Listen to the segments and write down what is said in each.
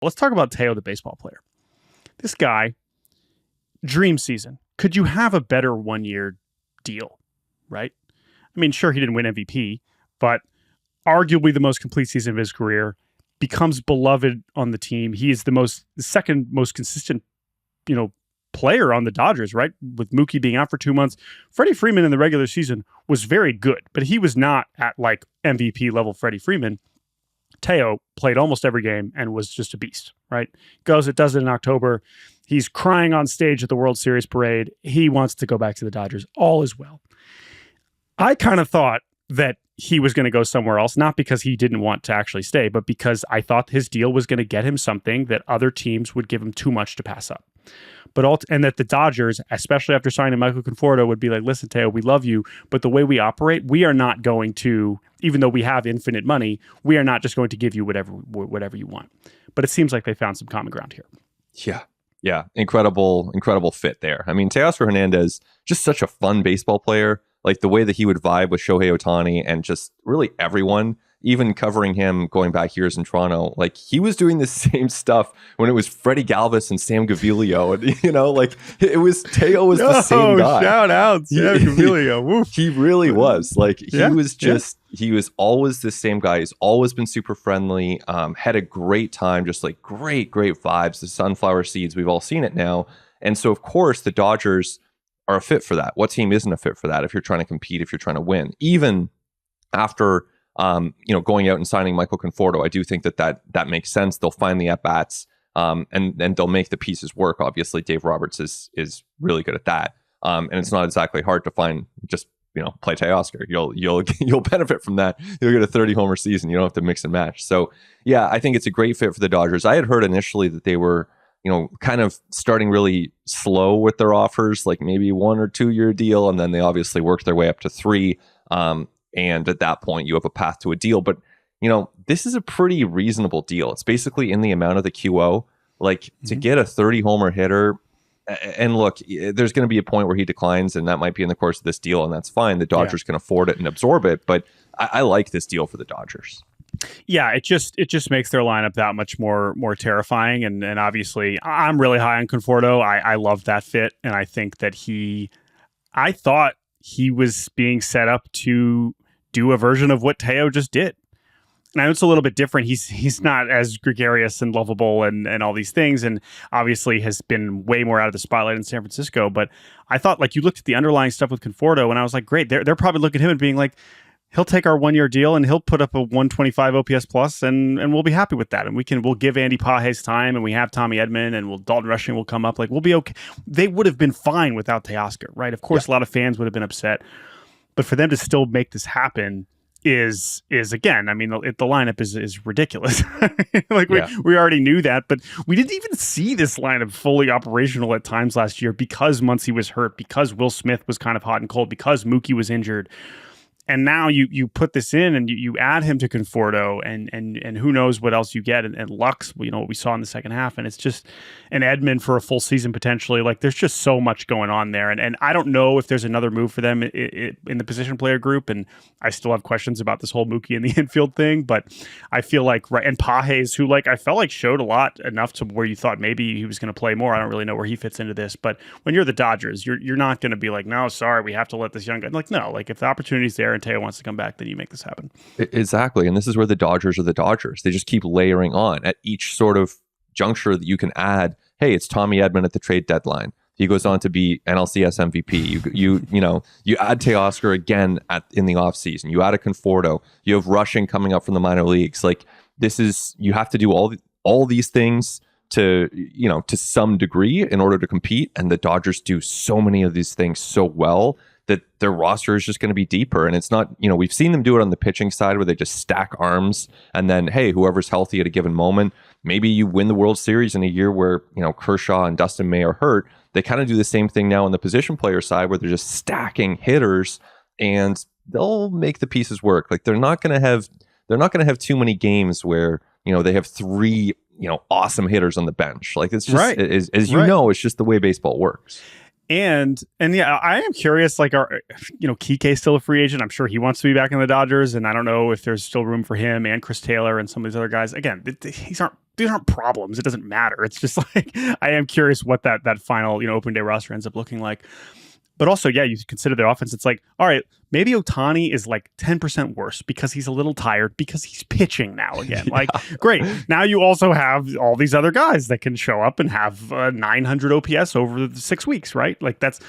Let's talk about Teo, the baseball player. This guy, dream season. Could you have a better 1-year deal, right? I mean, sure, he didn't win MVP, but arguably the most complete season of his career, becomes beloved on the team. He is the second most consistent, player on the Dodgers, right? With Mookie being out for 2 months. Freddie Freeman in the regular season was very good, but he was not at like MVP level Freddie Freeman. Teo played almost every game and was just a beast, right? Does it in October. He's crying on stage at the World Series parade. He wants to go back to the Dodgers. All is well. I kind of thought that he was going to go somewhere else, not because he didn't want to actually stay, but because I thought his deal was going to get him something that other teams would give him too much to pass up. And that the Dodgers, especially after signing Michael Conforto, would be like, listen, Teo, we love you, but the way we operate, we are not going to, even though we have infinite money, we are not just going to give you whatever you want. But it seems like they found some common ground here. Yeah. Incredible fit there. I mean, Teoscar Hernandez, just such a fun baseball player. Like the way that he would vibe with Shohei Ohtani and just really everyone, even covering him going back years in Toronto, like he was doing the same stuff when it was Freddie Galvis and Sam Gaviglio. And, like Teo was the same guy. Shout out Sam Gaviglio. He really was. Like he was always the same guy. He's always been super friendly, had a great time, just like great vibes, the sunflower seeds. We've all seen it now. And so, of course, the Dodgers are a fit for that. What team isn't a fit for that if you're trying to compete, if you're trying to win? Even after going out and signing Michael Conforto, I do think that makes sense. They'll find the at-bats and they'll make the pieces work. Obviously, Dave Roberts is really good at that. And it's not exactly hard to find just play Teoscar. You'll benefit from that. You'll get a 30 homer season. You don't have to mix and match. So yeah, I think it's a great fit for the Dodgers. I had heard initially that they were kind of starting really slow with their offers, like maybe 1 or 2 year deal. And then they obviously worked their way up to 3. And at that point you have a path to a deal. But, this is a pretty reasonable deal. It's basically in the amount of the QO, like to get a 30 homer hitter. And look, there's going to be a point where he declines, and that might be in the course of this deal. And that's fine. The Dodgers can afford it and absorb it. But I like this deal for the Dodgers. Yeah, it just makes their lineup that much more terrifying. And obviously, I'm really high on Conforto. I love that fit, and I think that I thought he was being set up to do a version of what Teo just did. And I know it's a little bit different. He's not as gregarious and lovable and all these things, and obviously has been way more out of the spotlight in San Francisco. But I thought, like, you looked at the underlying stuff with Conforto, and I was like, great. They're probably looking at him and being like, he'll take our 1 year deal and he'll put up a 125 OPS plus, and we'll be happy with that. And we'll give Andy Pages time, and we have Tommy Edman, and Dalton Rushing will come up. Like, we'll be okay. They would have been fine without Teoscar, right? Of course, a lot of fans would have been upset, but for them to still make this happen is again, I mean, the lineup is ridiculous. We already knew that, but we didn't even see this lineup fully operational at times last year because Muncy was hurt, because Will Smith was kind of hot and cold, because Mookie was injured. And now you put this in and you add him to Conforto and who knows what else you get, and Lux, what we saw in the second half, and it's just an Edman for a full season potentially. Like, there's just so much going on there, and I don't know if there's another move for them in the position player group, and I still have questions about this whole Mookie in the infield thing, but I feel like and Pages, who I felt like showed a lot, enough to where you thought maybe he was going to play more. I don't really know where he fits into this, but when you're the Dodgers, you're not going to be like, no, sorry, we have to let this young guy. Like, no, like if the opportunity's there and Teo wants to come back, then you make this happen. Exactly. And this is where the Dodgers are the Dodgers. They just keep layering on at each sort of juncture that you can add. Hey, it's Tommy Edman at the trade deadline. He goes on to be NLCS MVP. You add Teoscar again in the offseason. You add a Conforto. You have Rushing coming up from the minor leagues. Like, you have to do all these things to some degree in order to compete. And the Dodgers do so many of these things so well that their roster is just going to be deeper. And it's not, we've seen them do it on the pitching side where they just stack arms and then, hey, whoever's healthy at a given moment, maybe you win the World Series in a year where, Kershaw and Dustin May are hurt. They kind of do the same thing now on the position player side where they're just stacking hitters and they'll make the pieces work. Like, they're not going to have too many games where, they have 3, awesome hitters on the bench. Like, it's just, it's just the way baseball works. And yeah, I am curious. Like, Kike still a free agent? I'm sure he wants to be back in the Dodgers, and I don't know if there's still room for him and Chris Taylor and some of these other guys. Again, these aren't problems. It doesn't matter. It's just like I am curious what that final open day roster ends up looking like. But also, yeah, you consider the offense. It's like, all right, maybe Ohtani is like 10% worse because he's a little tired because he's pitching now again. Yeah. Like, great. Now you also have all these other guys that can show up and have 900 OPS over the 6 weeks, right? Like that's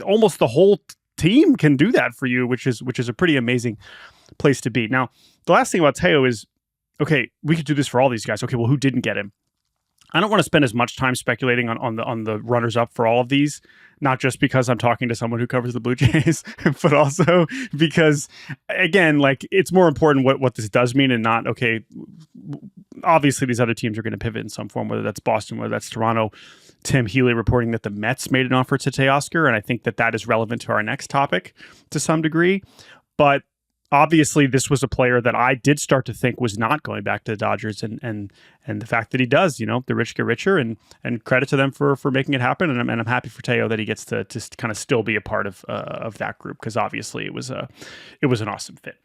almost the whole team can do that for you, which is a pretty amazing place to be. Now, the last thing about Teo is, okay, we could do this for all these guys. Okay, well, who didn't get him? I don't want to spend as much time speculating on the runners up for all of these, not just because I'm talking to someone who covers the Blue Jays, but also because, again, like it's more important what this does mean and not, okay, obviously these other teams are going to pivot in some form, whether that's Boston, whether that's Toronto. Tim Healy reporting that the Mets made an offer to Teoscar, and I think that is relevant to our next topic to some degree. But obviously, this was a player that I did start to think was not going back to the Dodgers, and the fact that he does, the rich get richer, and credit to them for making it happen. And I'm happy for Teo that he gets to kind of still be a part of that group, because obviously it was an awesome fit.